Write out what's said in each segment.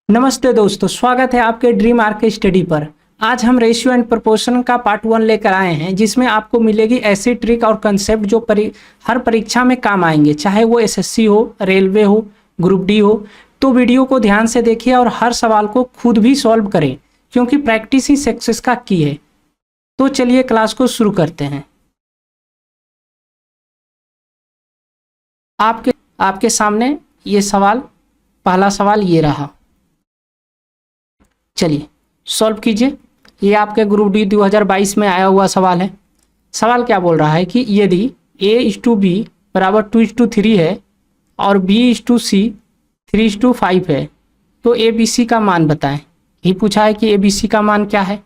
नमस्ते दोस्तों, स्वागत है आपके ड्रीम आर्क स्टडी पर। आज हम रेशियो एंड प्रोपोर्शन का पार्ट 1 लेकर आए हैं, जिसमें आपको मिलेगी ऐसी ट्रिक और कंसेप्ट जो हर परीक्षा में काम आएंगे, चाहे वो एसएससी हो, रेलवे हो, ग्रुप डी हो। तो वीडियो को ध्यान से देखिए और हर सवाल को खुद भी सॉल्व करें, क्योंकि प्रैक्टिस ही सक्सेस का की है। तो चलिए क्लास को शुरू करते हैं। आपके सामने ये सवाल, पहला सवाल ये रहा। चलिए सॉल्व कीजिए। ये आपके ग्रुप डी 2022 में आया हुआ सवाल है। सवाल क्या बोल रहा है कि यदि a/b बराबर 2:3 है और b/c 3:5 है, तो abc का मान बताएं। ये पूछा है कि abc का मान क्या है।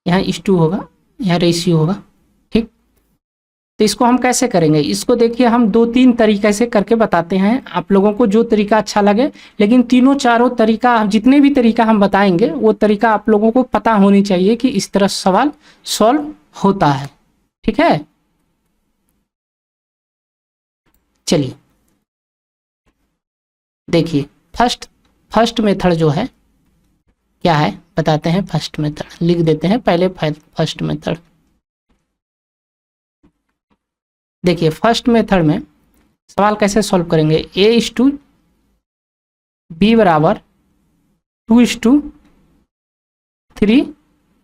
यहाँ इस टू होगा, यहाँ रेशियो होगा, ठीक। तो इसको हम कैसे करेंगे, इसको देखिए हम 2-3 तरीके से करके बताते हैं आप लोगों को, जो तरीका अच्छा लगे। लेकिन तीनों चारों तरीका, जितने भी तरीका हम बताएंगे वो तरीका आप लोगों को पता होनी चाहिए कि इस तरह सवाल सॉल्व होता है, ठीक है। चलिए देखिए, फर्स्ट मेथड जो है क्या है बताते हैं। फर्स्ट मेथड लिख देते हैं पहले। फर्स्ट मेथड देखिए, फर्स्ट मेथड में सवाल कैसे सॉल्व करेंगे। a/b बराबर 2:3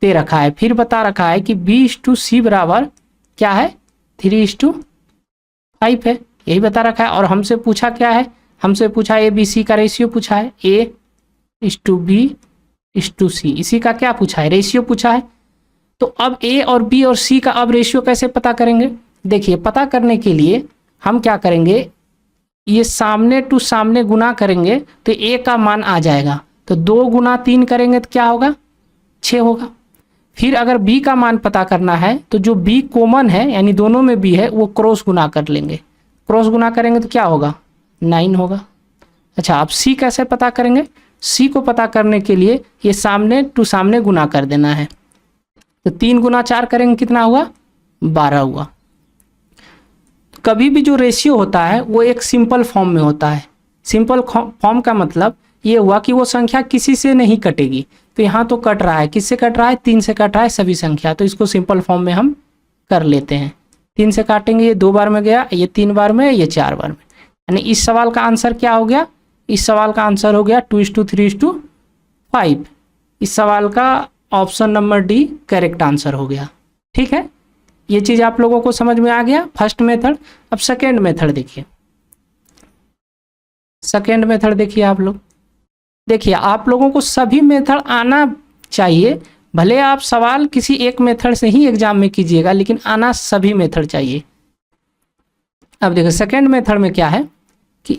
दे रखा है, फिर बता रखा है कि b/c बराबर क्या है, 3:5 है, यही बता रखा है। और हमसे पूछा क्या है, हमसे पूछा abc का रेशियो पूछा है, a/b/c, इसी का क्या पूछा है, रेशियो पूछा है। तो अब a और b और c का अब रेशियो कैसे पता करेंगे। देखिए, पता करने के लिए हम क्या करेंगे, ये सामने टू सामने गुना करेंगे तो a का मान आ जाएगा। तो 2 गुना 3 करेंगे तो क्या होगा, 6 होगा। फिर अगर b का मान पता करना है तो जो b कॉमन है, यानी दोनों में b है, वो क्रॉस गुना कर लेंगे। क्रॉस गुना करेंगे तो क्या होगा, 9 होगा। अच्छा, अब c कैसे पता करेंगे। c को पता करने के लिए ये सामने टू सामने गुना कर देना है। तो 3 गुना 4 करेंगे, कितना हुआ, 12 हुआ। कभी भी जो रेशियो होता है वो एक सिंपल फॉर्म में होता है। सिंपल फॉर्म का मतलब ये हुआ कि वो संख्या किसी से नहीं कटेगी। तो यहाँ तो कट रहा है, किससे कट रहा है, 3 से कट रहा है सभी संख्या। तो इसको सिंपल फॉर्म में हम कर लेते हैं। 3 से काटेंगे, ये 2 बार में गया, ये 3 बार में, ये 4 बार में। यानी इस सवाल का आंसर क्या हो गया, इस सवाल का आंसर हो गया 2:3:5। इस सवाल का option number D correct answer हो गया, ठीक है। ये चीज आप लोगों को समझ में आ गया, फर्स्ट मेथड। अब सेकेंड मेथड देखिए। सेकेंड मेथड देखिए आप लोग। देखिए, आप लोगों को सभी मेथड आना चाहिए, भले आप सवाल किसी एक मेथड से ही एग्जाम में कीजिएगा, लेकिन आना सभी मेथड चाहिए। अब देखो, सेकेंड मेथड में क्या है कि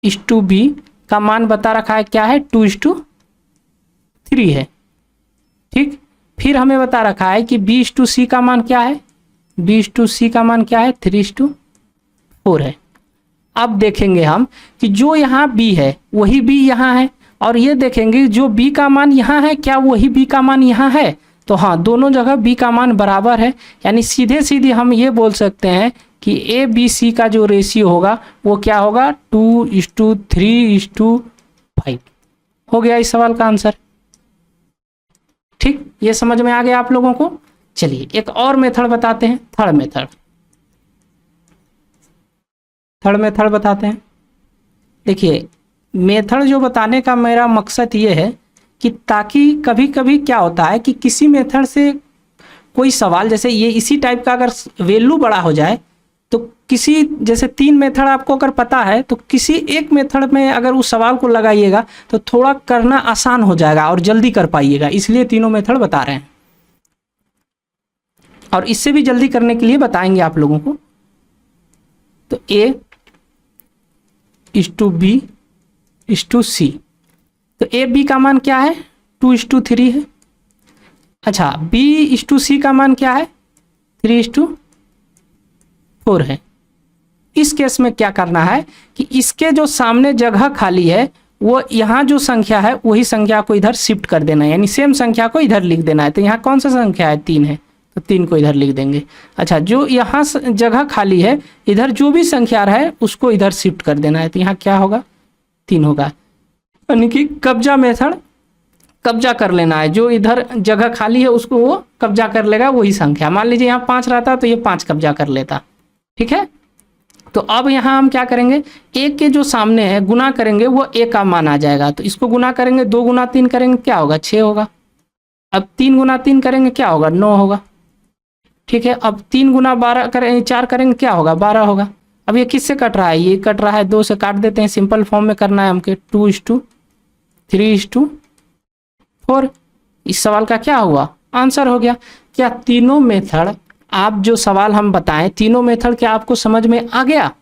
a/b का मान बता रखा है क्या है, 2:3 है, ठीक। फिर हमें बता रखा है कि b/c का मान क्या है, b/c का मान क्या है, 3:4 है। अब देखेंगे हम कि जो यहाँ b है वही b यहाँ है, और ये देखेंगे जो b का मान यहाँ है, क्या वही b का मान यहाँ है। तो हाँ, दोनों जगह b का मान बराबर है। यानी सीधे सीधे हम ये बोल सकते हैं कि abc का जो रेशियो होगा वो क्या होगा, 2:3:5 हो गया इस सवाल का आंसर, ठीक। ये समझ में आ गया आप लोगों को। चलिए एक और मेथड बताते हैं, थर्ड मेथड बताते हैं। देखिए, मेथड जो बताने का मेरा मकसद ये है कि ताकि कभी कभी क्या होता है कि किसी मेथड से कोई सवाल, जैसे ये इसी टाइप का अगर वैल्यू बड़ा हो जाए, तो किसी, जैसे 3 मेथड आपको अगर पता है तो किसी एक मेथड में अगर उस सवाल को लगाइएगा तो थोड़ा करना आसान हो जाएगा और जल्दी कर पाइएगा। इसलिए तीनों मेथड बता रहे हैं, और इससे भी जल्दी करने के लिए बताएंगे आप लोगों को। तो a/b/c, तो a/b का मान क्या है, 2:3 है। अच्छा, b/c का मान क्या है, 3:4 है। इस केस में क्या करना है कि इसके जो सामने जगह खाली है, वो यहाँ जो संख्या है वही संख्या को इधर शिफ्ट कर देना है, यानी सेम संख्या को इधर लिख देना है। तो यहाँ कौन सा संख्या है, 3 है, तो 3 को इधर लिख देंगे। अच्छा, जो यहाँ जगह खाली है, इधर जो भी संख्या रहे उसको इधर शिफ्ट कर देना है। तो यहाँ क्या होगा, 3 होगा। यानी कि कब्जा मेथड, कब्जा कर लेना है, जो इधर जगह खाली है उसको वो कब्जा कर लेगा, वही संख्या। मान लीजिए यहाँ 5 रहता तो ये 5 कब्जा कर लेता। ठीक है, तो अब यहाँ हम क्या करेंगे, एक के जो सामने है गुना करेंगे वो एक का मान आ जाएगा, तो इसको गुना करेंगे, 2 गुना 3 करेंगे क्या होगा, 6 होगा। अब 3 गुना 3 करेंगे क्या होगा, 9 होगा। ठीक है, अब 3 गुना 12 करेंगे, 4 करेंगे क्या होगा, 12 होगा। अब ये किससे कट रहा है, ये कट रहा है 2 से, काट देते हैं, सिंपल फॉर्म में करना है हमके, 2:3:4। इस सवाल का क्या हुआ, आंसर हो गया। क्या तीनों मेथड, आप जो सवाल हम बताएं, तीनों मेथड क्या आपको समझ में आ गया,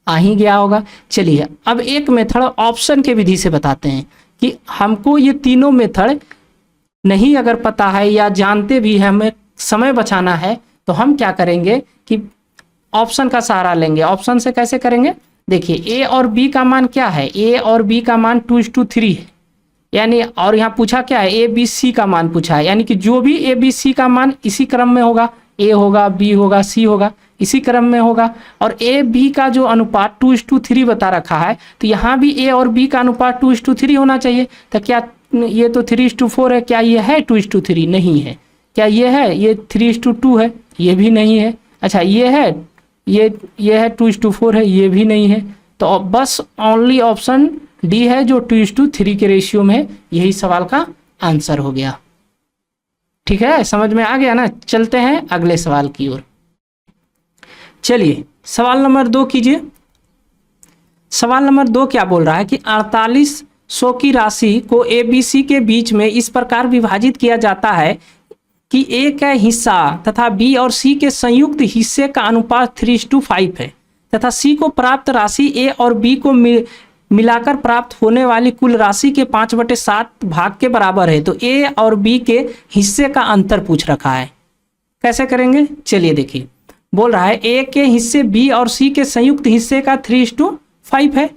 आ ही गया होगा। चलिए अब एक मेथड ऑप्शन के विधि से बताते हैं कि हमको ये तीनों मेथड नहीं अगर पता है या जानते भी हैं, हमें समय बचाना है, तो हम क्या करेंगे कि ऑप्शन का सहारा लेंगे। ऑप्शन से कैसे करेंगे, देखिए ए और बी का मान क्या है, ए और बी का मान 2:3 है, यानी और यहाँ पूछा क्या है, ए बी सी का मान पूछा है, यानी कि जो भी ए बी सी का मान इसी क्रम में होगा, ए होगा, बी होगा, सी होगा, इसी क्रम में होगा। और ए बी का जो अनुपात 2:3 बता रखा है, तो यहाँ भी ए और बी का अनुपात 2:3 होना चाहिए। तो क्या ये तो 3:4 है, क्या ये है 2:3, नहीं है। क्या ये है, ये 3:2 है, ये भी नहीं है। अच्छा ये है, ये है 2:4 है, ये भी नहीं है। तो बस ओनली ऑप्शन डी है जो 2:3 के रेशियो में है, यही सवाल का आंसर हो गया। ठीक है, समझ में आ गया ना। चलते हैं अगले सवाल की ओर। चलिए सवाल नंबर 2 कीजिए। सवाल नंबर 2 क्या बोल रहा है कि 4800 की राशि को ए बी सी के बीच में इस प्रकार विभाजित किया जाता है कि ए का हिस्सा तथा बी और सी के संयुक्त हिस्से का अनुपात 3:5 है, तथा सी को प्राप्त राशि ए और बी को मिलाकर प्राप्त होने वाली कुल राशि के 5/7 भाग के बराबर है। तो ए और बी के हिस्से का अंतर पूछ रखा है, कैसे करेंगे, चलिए देखिए। बोल रहा है ए के हिस्से बी और सी के संयुक्त हिस्से का 3:5 है।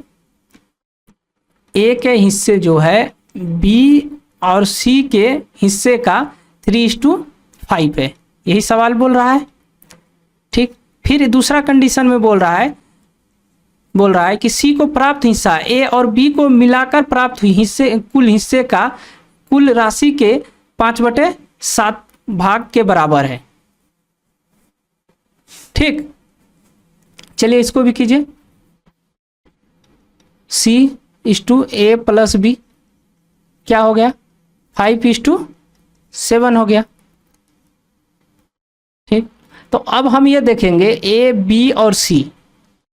ए के हिस्से जो है बी और सी के हिस्से का 3:5 है, यही सवाल बोल रहा है। ठीक, फिर दूसरा कंडीशन में बोल रहा है कि सी को प्राप्त हिस्सा ए और बी को मिलाकर प्राप्त हुई कुल हिस्से का कुल राशि के 5/7 भाग के बराबर है। ठीक, चलिए इसको भी कीजिए। C:A + B क्या हो गया, 5:7 हो गया। ठीक, तो अब हम ये देखेंगे ए बी और सी,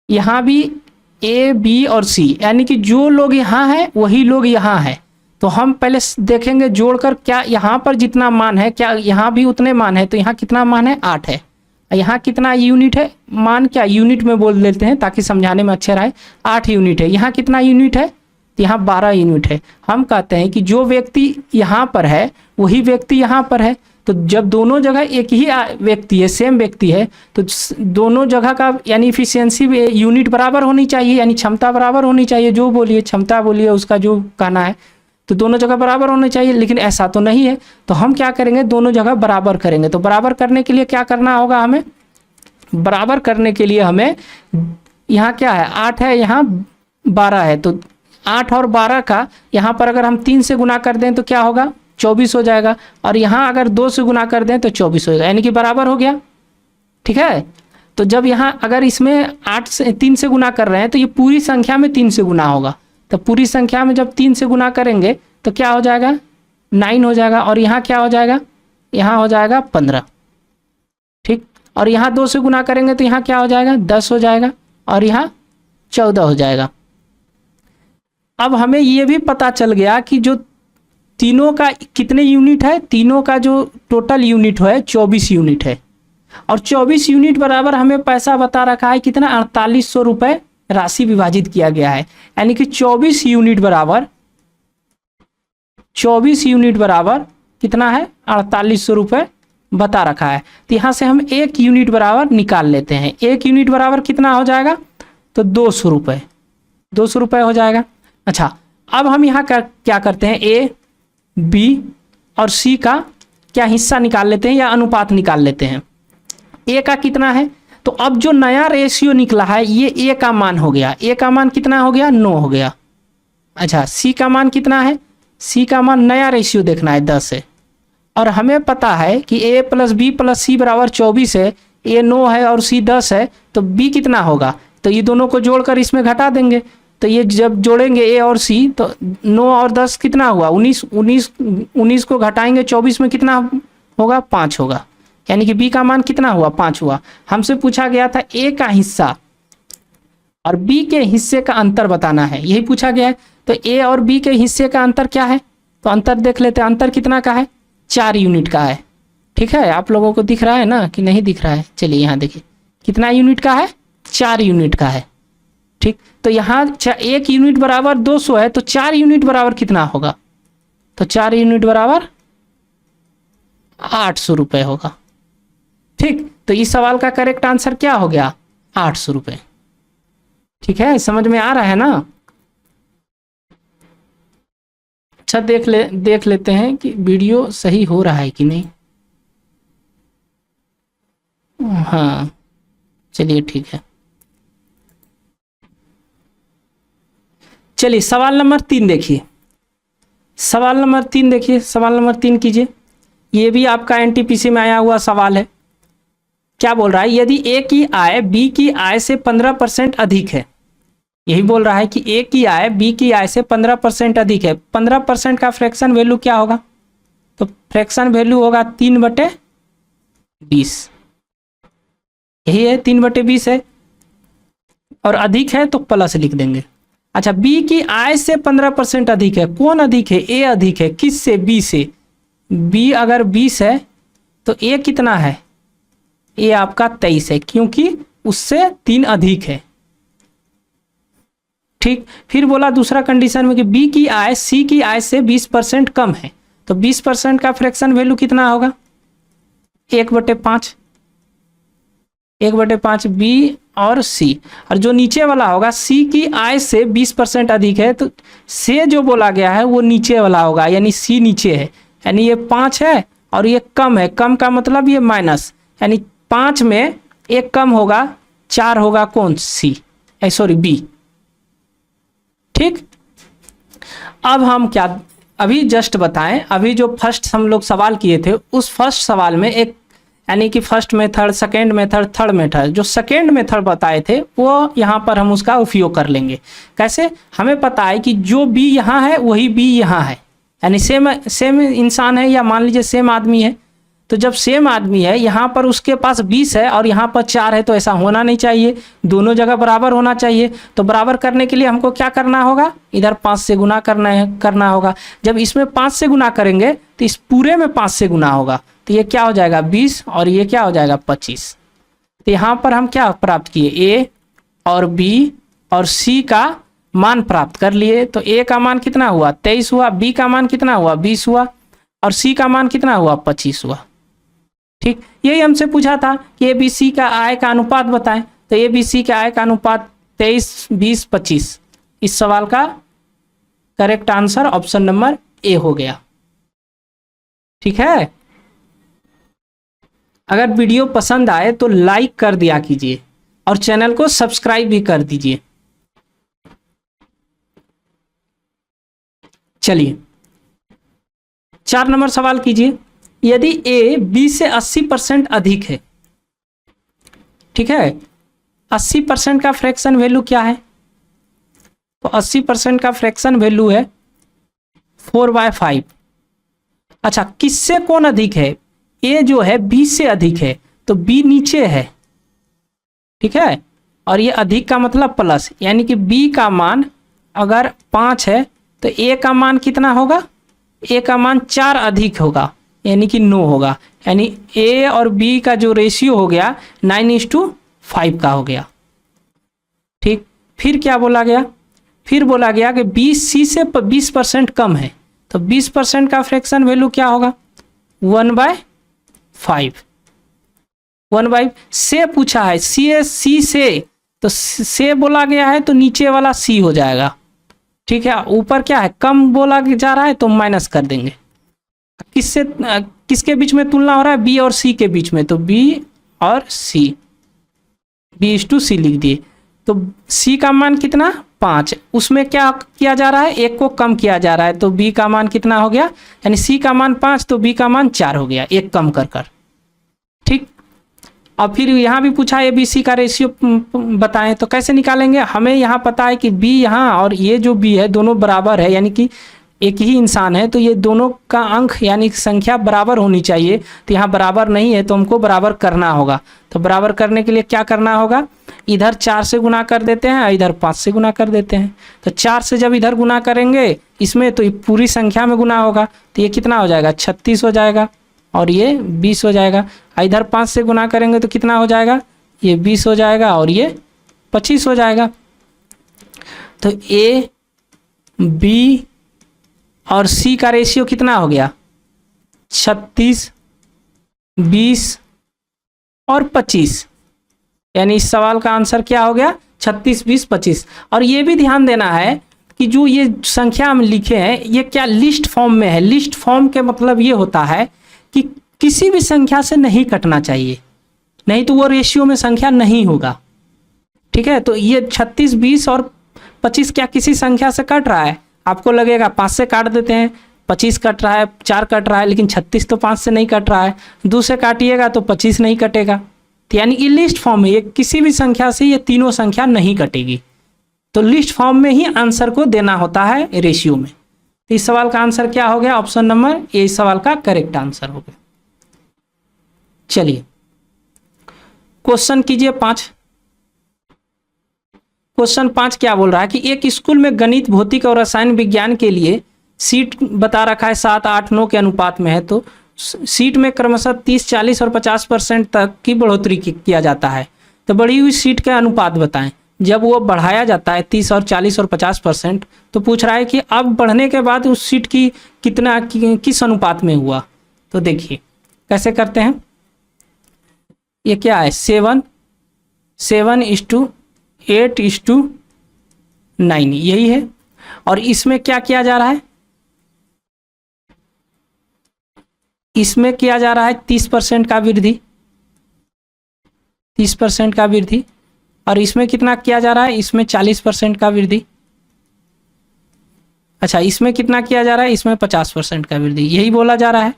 यहाँ भी ए बी और सी, यानी कि जो लोग यहाँ हैं वही लोग यहाँ हैं। तो हम पहले देखेंगे जोड़कर, क्या यहाँ पर जितना मान है क्या यहाँ भी उतने मान है। तो यहाँ कितना मान है, 8 है। यहाँ कितना यूनिट है, मान क्या यूनिट में बोल देते हैं ताकि समझाने में अच्छा रहे। 8 यूनिट है। यहाँ कितना यूनिट है, तो यहाँ 12 यूनिट है। हम कहते हैं कि जो व्यक्ति यहाँ पर है वही व्यक्ति यहाँ पर है। तो जब दोनों जगह एक ही व्यक्ति है, सेम व्यक्ति है, तो दोनों जगह का यानी इफिशियंसी यूनिट बराबर होनी चाहिए, यानी क्षमता बराबर होनी चाहिए। जो बोलिए क्षमता बोलिए, उसका जो कहना है, तो दोनों जगह बराबर होने चाहिए, लेकिन ऐसा तो नहीं है। तो हम क्या करेंगे, दोनों जगह बराबर करेंगे। तो बराबर करने के लिए क्या करना होगा हमें, बराबर करने के लिए हमें यहाँ क्या है, 8 है, यहाँ 12 है। तो 8 और 12 का यहाँ पर अगर हम 3 से गुना कर दें तो क्या होगा, 24 हो जाएगा। और यहाँ अगर 2 से गुना कर दें तो 24 होगा, यानी कि बराबर हो गया। ठीक है, तो जब यहाँ अगर इसमें 3 से गुना कर रहे हैं तो ये पूरी संख्या में 3 से गुना होगा। तो पूरी संख्या में जब 3 से गुना करेंगे तो क्या हो जाएगा, 9 हो जाएगा। और यहाँ क्या हो जाएगा, यहाँ हो जाएगा 15। ठीक, और यहाँ 2 से गुना करेंगे तो यहाँ क्या हो जाएगा, 10 हो जाएगा। और यहाँ 14 हो जाएगा। अब हमें ये भी पता चल गया कि जो तीनों का कितने यूनिट है, तीनों का जो टोटल यूनिट है 24 यूनिट है। और 24 यूनिट बराबर हमें पैसा बता रखा है कितना, 4800 रुपये राशि विभाजित किया गया है। यानी कि 24 यूनिट बराबर कितना है, 4800 रुपये बता रखा है। तो यहाँ से हम 1 यूनिट बराबर निकाल लेते हैं। 1 यूनिट बराबर कितना हो जाएगा, तो 200 रुपये, 200 रुपये हो जाएगा। अच्छा, अब हम यहाँ क्या करते हैं, ए बी और सी का क्या हिस्सा निकाल लेते हैं या अनुपात निकाल लेते हैं। ए का कितना है, तो अब जो नया रेशियो निकला है ये ए का मान हो गया। ए का मान कितना हो गया, 9 हो गया। अच्छा सी का मान कितना है, सी का मान नया रेशियो देखना है 10 है, और हमें पता है कि ए प्लस बी प्लस सी बराबर 24 है, ए 9 है और सी 10 है, तो बी कितना होगा, तो ये दोनों को जोड़कर इसमें घटा देंगे, तो ये जब जोड़ेंगे ए और सी तो 9 और 10 कितना हुआ 19, 19 को घटाएंगे 24 में कितना होगा 5 होगा, यानी कि बी का मान कितना हुआ 5 हुआ। हमसे पूछा गया था ए का हिस्सा और बी के हिस्से का अंतर बताना है, यही पूछा गया है। तो ए और बी के हिस्से का अंतर क्या है, तो अंतर देख लेते हैं, अंतर कितना का है 4 यूनिट का है। ठीक है, आप लोगों को दिख रहा है ना कि नहीं दिख रहा है, चलिए यहाँ देखिए कितना यूनिट का है 4 यूनिट का है। ठीक, तो यहाँ 1 यूनिट बराबर 200 है, तो 4 यूनिट बराबर कितना होगा, तो 4 यूनिट बराबर 800 रुपये होगा। ठीक, तो इस सवाल का करेक्ट आंसर क्या हो गया 800 रुपये। ठीक है, समझ में आ रहा है ना। अच्छा देख लेते हैं कि वीडियो सही हो रहा है कि नहीं। हाँ चलिए ठीक है। चलिए सवाल नंबर 3 देखिए, सवाल नंबर 3 देखिए, सवाल नंबर 3 कीजिए। ये भी आपका एनटीपीसी में आया हुआ सवाल है। क्या बोल रहा है, यदि ए की आय बी की आय से 15% अधिक है, यही बोल रहा है कि ए की आय बी की आय से 15% अधिक है, 15% का फ्रैक्शन वैल्यू क्या होगा, तो फ्रैक्शन वैल्यू होगा 3/20, यही है 3/20 है, और अधिक है तो प्लस लिख देंगे। अच्छा बी की आय से 15% अधिक है, कौन अधिक है, ए अधिक है, किस से, बी से। बी अगर 20 है तो ए कितना है, ए आपका 23 है, क्योंकि उससे 3 अधिक है। ठीक, फिर बोला दूसरा कंडीशन में कि बी की आय सी की आय से 20% कम है, तो 20% का फ्रैक्शन वैल्यू कितना होगा 1/5, 1/5 बी और सी, और जो नीचे वाला होगा सी की आय से 20% अधिक है, तो से जो बोला गया है वो नीचे वाला होगा, यानी सी नीचे है, यानी ये 5 है और ये कम है, कम का मतलब ये माइनस, यानी 5 में 1 कम होगा, 4 होगा कौन, सी, सॉरी बी। ठीक, अब हम क्या अभी जस्ट बताएं, अभी जो फर्स्ट हम लोग सवाल किए थे उस फर्स्ट सवाल में एक, यानी कि first method, second method, third method, जो सेकेंड मेथड बताए थे वो यहाँ पर हम उसका उपयोग कर लेंगे। कैसे, हमें पता है कि जो बी यहाँ है वही बी यहाँ है, यानी सेम इंसान है, या मान लीजिए सेम आदमी है, तो जब सेम आदमी है यहाँ पर उसके पास 20 है और यहाँ पर 4 है, तो ऐसा होना नहीं चाहिए, दोनों जगह बराबर होना चाहिए। तो बराबर करने के लिए हमको क्या करना होगा, इधर 5 से गुना करना होगा। जब इसमें 5 से गुना करेंगे तो इस पूरे में 5 से गुना होगा, तो ये क्या हो जाएगा 20 और ये क्या हो जाएगा 25। तो यहाँ पर हम क्या प्राप्त किए, ए और बी और सी का मान प्राप्त कर लिए। तो ए का मान कितना हुआ 23 हुआ, बी का मान कितना हुआ 20 हुआ, और सी का मान कितना हुआ 25 हुआ। ठीक, यही हमसे पूछा था कि ए बी सी का आय का अनुपात बताएं, तो ए बी सी का आय का अनुपात 23, 20, 25। इस सवाल का correct answer option number A हो गया। ठीक है, अगर वीडियो पसंद आए तो लाइक कर दिया कीजिए और चैनल को सब्सक्राइब भी कर दीजिए। चलिए 4 नंबर सवाल कीजिए, यदि ए बी से 80% अधिक है, ठीक है, 80% का फ्रैक्शन वैल्यू क्या है, तो 80% का फ्रैक्शन वैल्यू है 4/5। अच्छा किससे कौन अधिक है, ए जो है बी से अधिक है, तो बी नीचे है, ठीक है, और ये अधिक का मतलब प्लस, यानी कि बी का मान अगर 5 है तो ए का मान कितना होगा, ए का मान 4 अधिक होगा, यानी कि 9 होगा, यानी ए और बी का जो रेशियो हो गया 9:5 का हो गया। ठीक, फिर क्या बोला गया, फिर बोला गया कि बी सी से 20% कम है, तो 20% का फ्रैक्शन वैल्यू क्या होगा 1/5। 1/5 से पूछा है, सी से, तो से बोला गया है तो नीचे वाला सी हो जाएगा। ठीक है, ऊपर क्या है कम बोला जा रहा है तो माइनस कर देंगे। किससे किसके बीच में तुलना हो रहा है, बी और सी के बीच में, तो बी और सी, B/C लिख दिए। तो सी का मान कितना 5, उसमें क्या किया जा रहा है, 1 को कम किया जा रहा है, तो b का मान कितना हो गया, यानी c का मान 5 तो b का मान 4 हो गया, 1 कम कर कर। ठीक, और फिर यहाँ भी पूछा ए बी सी का रेशियो बताएं, तो कैसे निकालेंगे, हमें यहाँ पता है कि b यहाँ और ये जो b है दोनों बराबर है, यानी कि एक ही इंसान है, तो ये दोनों का अंक यानी संख्या बराबर होनी चाहिए। तो यहाँ बराबर नहीं है तो हमको बराबर करना होगा। तो बराबर करने के लिए क्या करना होगा, इधर 4 से गुना कर देते हैं और इधर 5 से गुना कर देते हैं। तो 4 से जब इधर गुना करेंगे इसमें तो ये पूरी संख्या में गुना होगा, तो ये कितना हो जाएगा, 36 हो जाएगा और ये 20 हो जाएगा। इधर 5 से गुना करेंगे तो कितना हो जाएगा, ये 20 हो जाएगा और ये 25 हो जाएगा। तो ए बी और सी का रेशियो कितना हो गया, 36, 20 और 25, यानी इस सवाल का आंसर क्या हो गया, 36, 20, 25। और ये भी ध्यान देना है कि जो ये संख्या हम लिखे हैं ये क्या लिस्ट फॉर्म में है। लिस्ट फॉर्म के मतलब ये होता है कि किसी भी संख्या से नहीं कटना चाहिए, नहीं तो वो रेशियो में संख्या नहीं होगा। ठीक है, तो ये 36, 20 और 25 क्या किसी संख्या से कट रहा है, आपको लगेगा 5 से काट देते हैं, 25 कट रहा है, 4 कट रहा है, लेकिन 36 तो 5 से नहीं कट रहा है, 2 से काटिएगा तो 25 नहीं कटेगा। तो यानी ये लिस्ट फॉर्म में, ये किसी भी संख्या से ये तीनों संख्या नहीं कटेगी। तो लिस्ट फॉर्म में ही आंसर को देना होता है रेशियो में। तो इस सवाल का आंसर क्या हो गया, ऑप्शन नंबर ए इस सवाल का करेक्ट आंसर हो गया। चलिए क्वेश्चन कीजिए 5। क्वेश्चन 5 क्या बोल रहा है कि एक स्कूल में गणित, भौतिक और रसायन विज्ञान के लिए सीट बता रखा है 7, 8, 9 के अनुपात में है, तो सीट में क्रमशः 30, 40 और 50% तक की बढ़ोतरी किया जाता है। तो बढ़ी हुई सीट के अनुपात बताएं। जब वो बढ़ाया जाता है 30 और 40 और 50%, तो पूछ रहा है कि अब बढ़ने के बाद उस सीट की कितना किस अनुपात में हुआ। तो देखिए कैसे करते हैं, ये क्या है, 7:8:9 यही है। और इसमें क्या किया जा रहा है, इसमें किया जा रहा है 30% का वृद्धि, 30% का वृद्धि। और इसमें कितना किया जा रहा है, इसमें 40% का वृद्धि। अच्छा, इसमें कितना किया जा रहा है, इसमें 50% का वृद्धि, यही बोला जा रहा है।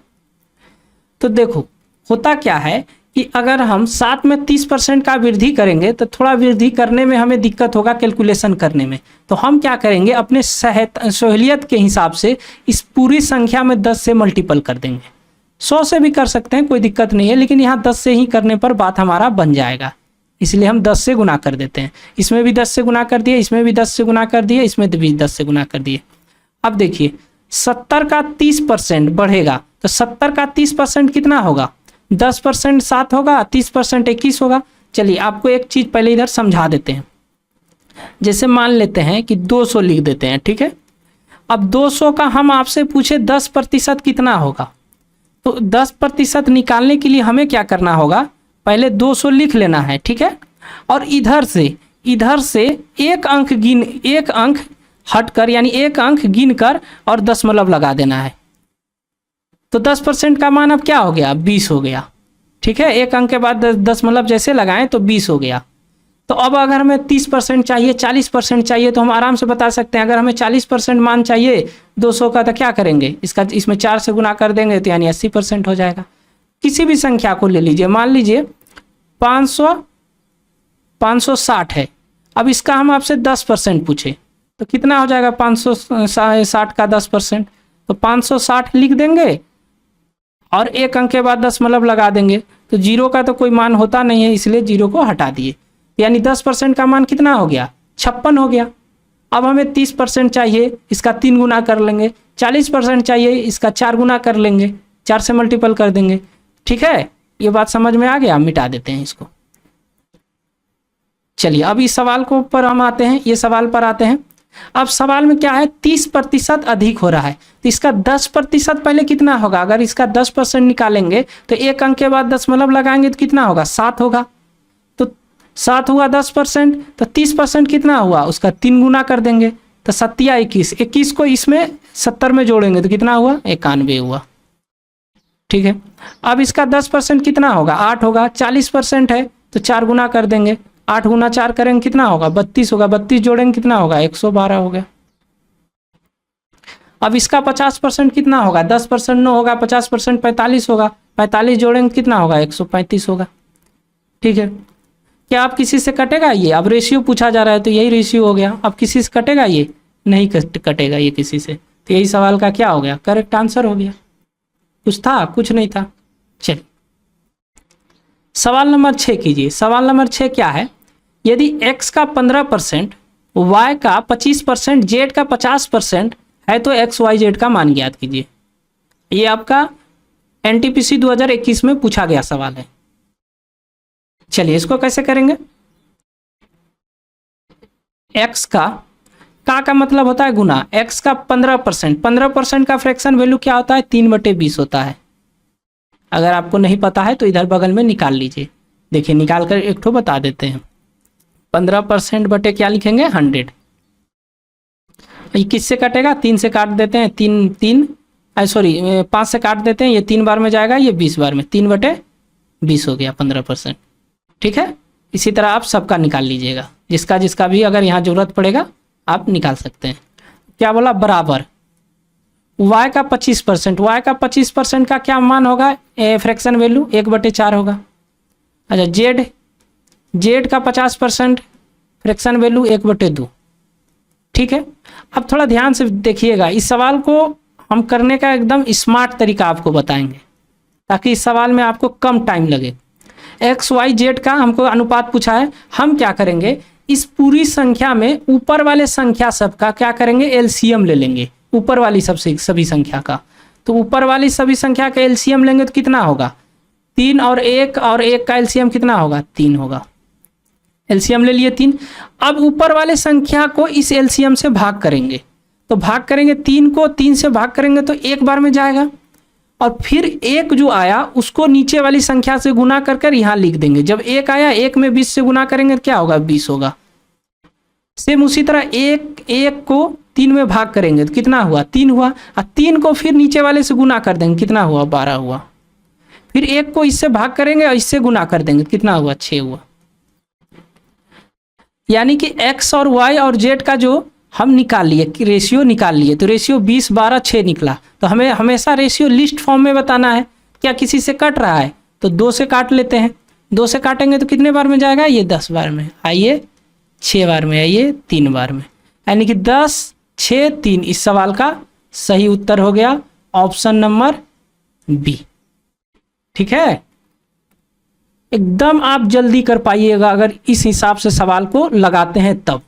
तो देखो होता क्या है कि अगर हम 7 में 30% का वृद्धि करेंगे तो थोड़ा वृद्धि करने में हमें दिक्कत होगा, कैलकुलेशन करने में। तो हम क्या करेंगे, अपने सहूलियत के हिसाब से इस पूरी संख्या में 10 से मल्टीपल कर देंगे। 100 से भी कर सकते हैं, कोई दिक्कत नहीं है, लेकिन यहाँ 10 से ही करने पर बात हमारा बन जाएगा, इसलिए हम 10 से गुना कर देते हैं। इसमें भी 10 से गुना कर दिए, इसमें भी 10 से गुना कर दिए, इसमें भी 10 से गुना कर दिए। अब देखिए 70 का 30% बढ़ेगा, तो 70 का 30% कितना होगा, 10% 7 होगा, 30% 21 होगा। चलिए आपको एक चीज़ पहले इधर समझा देते हैं। जैसे मान लेते हैं कि 200 लिख देते हैं, ठीक है। अब 200 का हम आपसे पूछे 10% कितना होगा, तो 10% निकालने के लिए हमें क्या करना होगा, पहले 200 लिख लेना है, ठीक है। और इधर से एक अंक हटकर यानी एक अंक गिन कर और दशमलव लगा देना है। तो 10% का मान अब क्या हो गया, 20 हो गया, ठीक है। एक अंक के बाद दशमलव जैसे लगाएं तो 20 हो गया। तो अब अगर हमें 30% चाहिए, 40% चाहिए, तो हम आराम से बता सकते हैं। अगर हमें 40% मान चाहिए 200 का, तो क्या करेंगे, इसमें 4 से गुना कर देंगे, तो यानी 80% हो जाएगा। किसी भी संख्या को ले लीजिए, मान लीजिए 560 है। अब इसका हम आपसे 10% पूछे तो कितना हो जाएगा, 560 का 10%, तो 560 लिख देंगे और एक अंक के बाद दशमलव लगा देंगे। तो 0 का तो कोई मान होता नहीं है, इसलिए 0 को हटा दिए, यानी 10% का मान कितना हो गया, 56 हो गया। अब हमें 30% चाहिए, इसका 3 गुना कर लेंगे। 40% चाहिए, इसका 4 गुना कर लेंगे, 4 से मल्टीपल कर देंगे, ठीक है। ये बात समझ में आ गया, मिटा देते हैं इसको। चलिए अब इस सवाल को पर हम आते हैं, ये सवाल पर आते हैं। अब सवाल में क्या है, 30% अधिक हो रहा है, तो इसका 10% पहले कितना होगा। अगर इसका 10% निकालेंगे तो एक अंक के बाद दशमलव लगाएंगे तो कितना होगा, 7 होगा। तो 7 हुआ 10%, तो 30% कितना हुआ, उसका 3 गुना कर देंगे, तो 7 या 21, 21 को इसमें 70 में जोड़ेंगे तो कितना हुआ, 91 हुआ, ठीक है। अब इसका 10% कितना होगा, 8 होगा। 40% है तो 4 गुना कर देंगे, 8 गुना 4 करेंगे कितना होगा 32 होगा, 32 जोड़ेंगे कितना होगा 112 हो गया। अब इसका 50% कितना होगा 10% 9 होगा, 50% 45 होगा, 45 जोड़ेंगे कितना होगा 135 होगा। ठीक है, क्या आप किसी से कटेगा ये? अब रेशियो पूछा जा रहा है तो यही रेशियो हो गया। अब किसी से कटेगा ये? नहीं कटेगा ये किसी से, तो यही सवाल का क्या हो गया करेक्ट आंसर हो गया। कुछ था? कुछ नहीं था। चलिए सवाल नंबर 6 कीजिए। सवाल नंबर 6 क्या है, यदि x का 15%, y का 25%, z का 50% है तो एक्स वाई जेड का मान ज्ञात कीजिए। ये आपका एनटीपीसी 2021 में पूछा गया सवाल है। चलिए इसको कैसे करेंगे। x का मतलब होता है गुना, x का 15%, 15% का फ्रैक्शन वैल्यू क्या होता है 3/20 होता है। अगर आपको नहीं पता है तो इधर बगल में निकाल लीजिए। देखिए निकाल कर एक ठो बता देते हैं। 15% बटे क्या लिखेंगे 100। ये किससे कटेगा 3 से काट देते हैं, 5 से काट देते हैं, ये 3 बार में जाएगा, ये 20 बार में, 3/20 हो गया 15%। ठीक है, इसी तरह आप सबका निकाल लीजिएगा, जिसका जिसका भी अगर यहाँ जरूरत पड़ेगा आप निकाल सकते हैं। क्या बोला बराबर y का 25%, y का 25% का क्या मान होगा फ्रैक्शन वैल्यू 1/4 होगा। अच्छा z का 50% फ्रैक्शन वैल्यू 1/2। ठीक है, अब थोड़ा ध्यान से देखिएगा, इस सवाल को हम करने का एकदम स्मार्ट तरीका आपको बताएंगे ताकि इस सवाल में आपको कम टाइम लगे। एक्स वाई जेड का हमको अनुपात पूछा है, हम क्या करेंगे इस पूरी संख्या में ऊपर वाले संख्या सबका क्या करेंगे एलसीएम ले लेंगे, ऊपर वाली सबसे सभी संख्या का। तो ऊपर वाली सभी संख्या का एलसीएम लेंगे तो कितना होगा 3 और 1 का एलसीएम कितना होगा 3 होगा। एलसीएम ले लिए 3। अब ऊपर वाले संख्या को इस एलसीएम से भाग करेंगे, तो भाग करेंगे 3 को 3 से भाग करेंगे तो एक बार में जाएगा, और फिर एक जो आया उसको नीचे वाली संख्या से गुना कर कर यहाँ लिख देंगे। जब एक आया एक में 20 से गुना करेंगे क्या होगा 20 होगा। सेम उसी तरह एक को 3 में भाग करेंगे तो कितना हुआ 3 हुआ, और 3 को फिर नीचे वाले से गुना कर देंगे कितना हुआ 12 हुआ। फिर एक को इससे भाग करेंगे और इससे गुना कर देंगे कितना हुआ 6 हुआ। यानी कि x और y और z का जो हम निकाल लिए कि रेशियो निकाल लिए, तो रेशियो 20 12 6 निकला। तो हमें हमेशा रेशियो लिस्ट फॉर्म में बताना है। क्या किसी से कट रहा है तो 2 से काट लेते हैं, 2 से काटेंगे तो कितने बार में जाएगा ये 10 बार में, आइए 6 बार में, आइए 3 बार में, यानी कि 10 6 3 इस सवाल का सही उत्तर हो गया ऑप्शन नंबर बी। ठीक है, एकदम आप जल्दी कर पाइएगा अगर इस हिसाब से सवाल को लगाते हैं तब।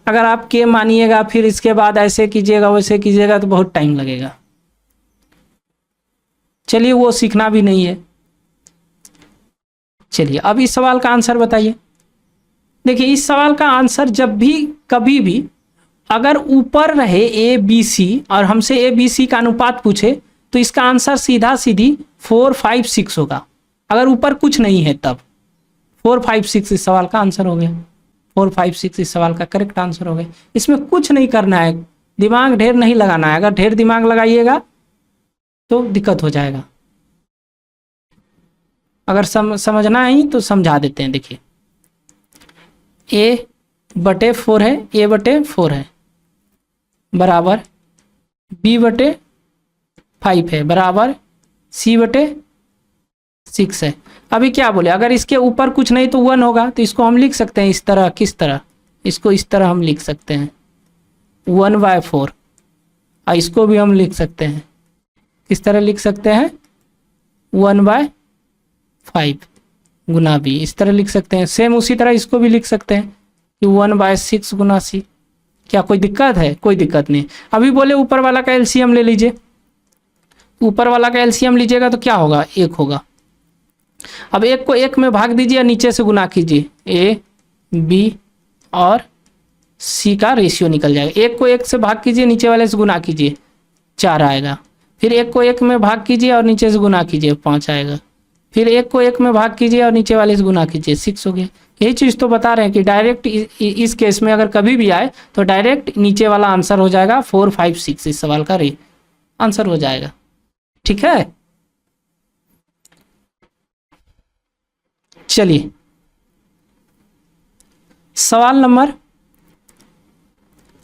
अगर आप के मानिएगा फिर इसके बाद ऐसे कीजिएगा वैसे कीजिएगा तो बहुत टाइम लगेगा। चलिए वो सीखना भी नहीं है। चलिए अब इस सवाल का आंसर बताइए। देखिए इस सवाल का आंसर जब भी कभी भी अगर ऊपर रहे ए बी सी और हमसे ए बी सी का अनुपात पूछे तो इसका आंसर सीधा सीधी 4 5 6 होगा। अगर ऊपर कुछ नहीं है तब 4 5 6 इस सवाल का आंसर हो गया। 4 5 6 इस सवाल का करेक्ट आंसर हो गया। इसमें कुछ नहीं करना है, दिमाग ढेर नहीं लगाना है। अगर ढेर दिमाग लगाइएगा तो दिक्कत हो जाएगा। अगर समझना है तो समझा देते हैं। देखिए a/4 है, a/4 है बराबर b/5 है बराबर c/6 है। अभी क्या बोले अगर इसके ऊपर कुछ नहीं तो 1 होगा, तो इसको हम लिख सकते हैं इस तरह। किस तरह? इसको इस तरह हम लिख सकते हैं 1/4, और इसको भी हम लिख सकते हैं किस तरह लिख सकते हैं 1/5 गुना b, इस तरह लिख सकते हैं। सेम उसी तरह इसको भी लिख सकते हैं कि 1/6 गुना c। क्या कोई दिक्कत है? कोई दिक्कत नहीं। अभी बोले ऊपर वाला का एलसीएम ले लीजिए। ऊपर वाला का एलसीएम लीजिएगा तो क्या होगा 1 होगा। अब 1 को 1 में भाग दीजिए, नीचे से गुना कीजिए, a b और c का रेशियो निकल जाएगा। 1 को 1 से भाग कीजिए, नीचे वाले से गुना कीजिए, 4 आएगा। फिर 1 को 1 में भाग कीजिए और नीचे से गुना कीजिए, 5 आएगा। फिर 1 को 1 में भाग कीजिए और नीचे वाले से गुना कीजिए, 6 हो गया। यही चीज़ तो बता रहे हैं कि डायरेक्ट इस केस में अगर कभी भी आए तो डायरेक्ट नीचे वाला आंसर हो जाएगा 4 5 6 इस सवाल का आंसर हो जाएगा। ठीक है, चलिए सवाल नंबर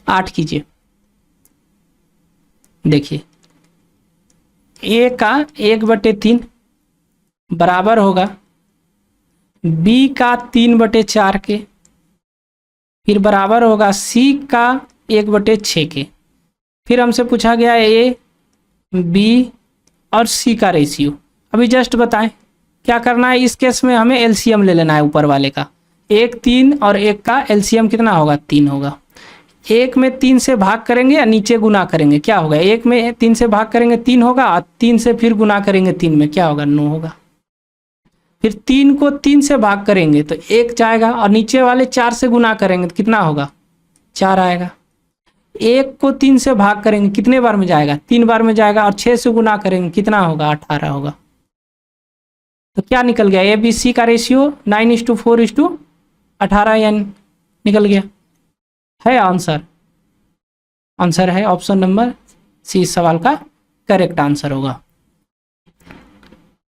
8 कीजिए। देखिए ए का 1/3 बराबर होगा बी का 3/4 के, फिर बराबर होगा सी का 1/6 के। फिर हमसे पूछा गया ए बी और सी का रेशियो। अभी जस्ट बताएं क्या करना है। इस केस में हमें एलसीएम ले लेना है ऊपर वाले का। 1 3 और 1 का एलसीएम कितना होगा? 3 होगा। 1 में 3 से भाग करेंगे या नीचे गुना करेंगे, क्या होगा? 1 में 3 से भाग करेंगे 3 होगा, और 3 से फिर गुना करेंगे 3 में, क्या होगा? 9 होगा। फिर 3 को 3 से भाग करेंगे तो 1 जाएगा, और नीचे वाले 4 से गुना करेंगे तो कितना होगा? 4 आएगा। 1 को 3 से भाग करेंगे कितने बार में जाएगा? 3 बार में जाएगा, और 6 से गुना करेंगे कितना होगा? 18 होगा। तो क्या निकल गया? ए बी सी का रेशियो 9:4:18 यानी निकल गया है आंसर। आंसर है ऑप्शन नंबर सी, इस सवाल का करेक्ट आंसर होगा।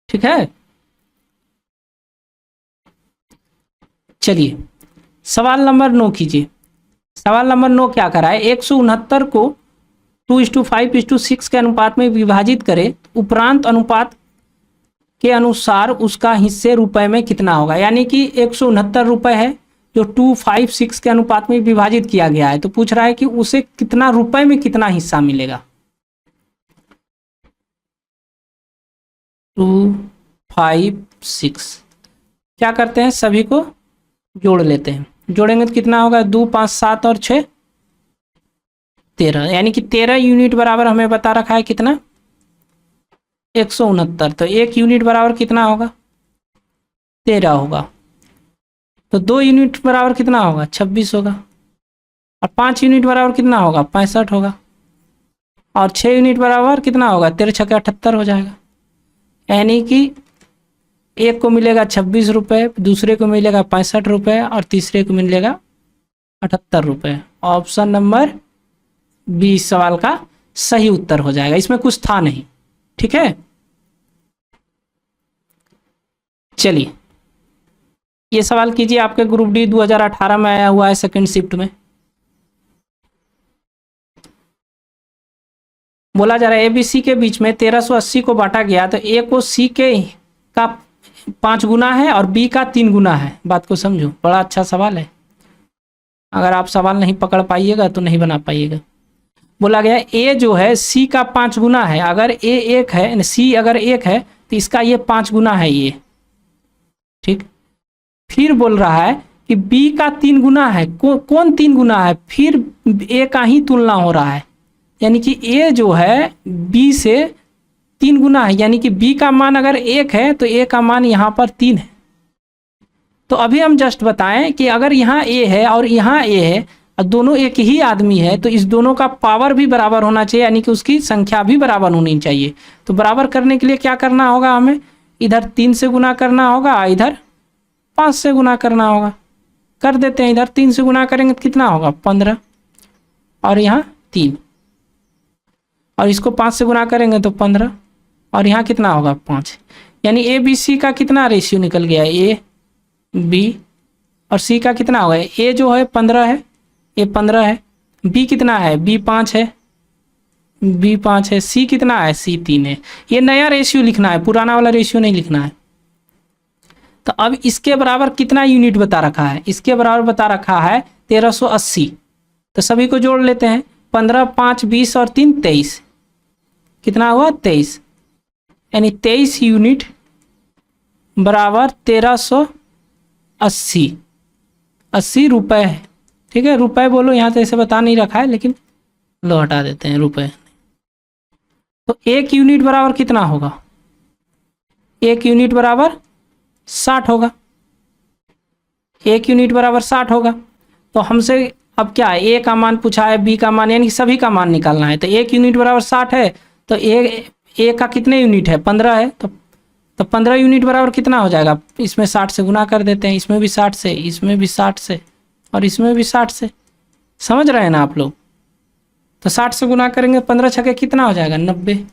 ठीक है, चलिए सवाल नंबर 9 कीजिए। सवाल नंबर 9 क्या करा है? 169 को 2:5:6 के अनुपात में विभाजित करें, उपरांत अनुपात के अनुसार उसका हिस्से रुपए में कितना होगा? यानी कि 169 रुपए है जो 2:5:6 के अनुपात में विभाजित किया गया है, तो पूछ रहा है कि उसे कितना रुपए में कितना हिस्सा मिलेगा। 2:5:6 क्या करते हैं, सभी को जोड़ लेते हैं। जोड़ेंगे तो कितना होगा? 2 5 7 और 6 13, यानी कि 13 यूनिट बराबर हमें बता रखा है कितना? 169। तो 1 यूनिट बराबर कितना होगा? 13 होगा। तो 2 यूनिट बराबर कितना होगा? 26 होगा। और 5 यूनिट बराबर कितना होगा? 65 होगा। और 6 यूनिट बराबर कितना होगा? 13 6 78 हो जाएगा। यानी कि एक को मिलेगा 26 रुपये, दूसरे को मिलेगा 65 रुपये, और तीसरे को मिलेगा 78 रुपये। ऑप्शन नंबर बी सवाल का सही उत्तर हो जाएगा, इसमें कुछ था नहीं। ठीक है, चलिए ये सवाल कीजिए। आपके ग्रुप डी 2018 में आया हुआ है, सेकंड शिफ्ट में। बोला जा रहा है एबीसी के बीच में 1380 को बांटा गया, तो ए को सी के का 5 गुना है और बी का 3 गुना है। बात को समझो, बड़ा अच्छा सवाल है। अगर आप सवाल नहीं पकड़ पाइएगा तो नहीं बना पाइएगा। बोला गया ए जो है सी का 5 गुना है। अगर ए 1 है, सी अगर 1 है तो इसका ये 5 गुना है ये। ठीक, फिर बोल रहा है कि बी का 3 गुना है। कौन 3 गुना है? फिर ए का ही तुलना हो रहा है, यानी कि ए जो है बी से 3 गुना है। यानी कि बी का मान अगर 1 है तो ए का मान यहाँ पर 3 है। तो अभी हम जस्ट बताएं कि अगर यहाँ ए है और यहाँ ए है, दोनों एक ही आदमी है, तो इस दोनों का पावर भी बराबर होना चाहिए, यानी कि उसकी संख्या भी बराबर होनी चाहिए। तो बराबर करने के लिए क्या करना होगा? हमें इधर 3 से गुना करना होगा, इधर 5 से गुना करना होगा। कर देते हैं। इधर 3 से गुना करेंगे तो कितना होगा? 15, और यहाँ 3, और इसको 5 से गुना करेंगे तो 15, और यहाँ कितना होगा? 5। यानी ए बी सी का कितना रेशियो निकल गया? ए बी और सी का कितना होगा? ए जो है 15 है, ए 15 है। बी कितना है? बी 5 है, बी 5 है। सी कितना है? सी 3 है। ये नया रेशियो लिखना है, पुराना वाला रेशियो नहीं लिखना है। तो अब इसके बराबर कितना यूनिट बता रखा है? इसके बराबर बता रखा है 1380। तो सभी को जोड़ लेते हैं। 15 5 20 और 3 23, कितना हुआ? 23। यानी 23 यूनिट बराबर 1380, 80 रुपये है। ठीक है, रुपए बोलो, यहाँ तो ऐसे बता नहीं रखा है, लेकिन लो हटा देते हैं रुपए। तो 1 यूनिट बराबर कितना होगा? 1 यूनिट बराबर 60 होगा। 1 यूनिट बराबर 60 होगा। तो हमसे अब क्या है? ए का मान पूछा है, बी का मान, यानी सभी का मान निकालना है। तो 1 यूनिट बराबर 60 है, तो ए का कितने यूनिट है? 15 है। तो 15 यूनिट बराबर कितना हो जाएगा? इसमें 60 से गुना कर देते हैं। इसमें भी 60 से, इसमें भी 60 से, और इसमें भी 60 से। समझ रहे हैं ना आप लोग? तो 60 से गुना करेंगे, 15 छके कितना हो जाएगा? 90।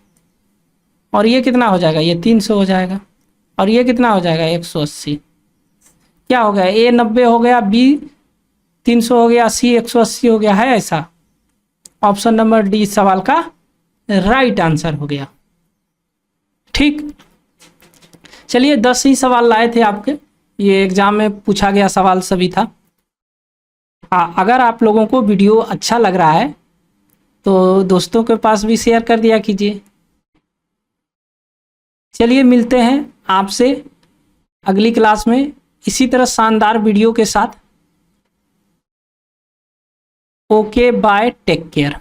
और ये कितना हो जाएगा? ये 300 हो जाएगा। और ये कितना हो जाएगा? 180। क्या हो गया? ए 90 हो गया, बी 300 हो गया, सी 180 हो गया, है ऐसा। ऑप्शन नंबर डी इस सवाल का राइट आंसर हो गया। ठीक, चलिए 10 ही सवाल लाए थे आपके, ये एग्जाम में पूछा गया सवाल सभी था। अगर आप लोगों को वीडियो अच्छा लग रहा है तो दोस्तों के पास भी शेयर कर दिया कीजिए। चलिए मिलते हैं आपसे अगली क्लास में इसी तरह शानदार वीडियो के साथ। Okay bye, take care.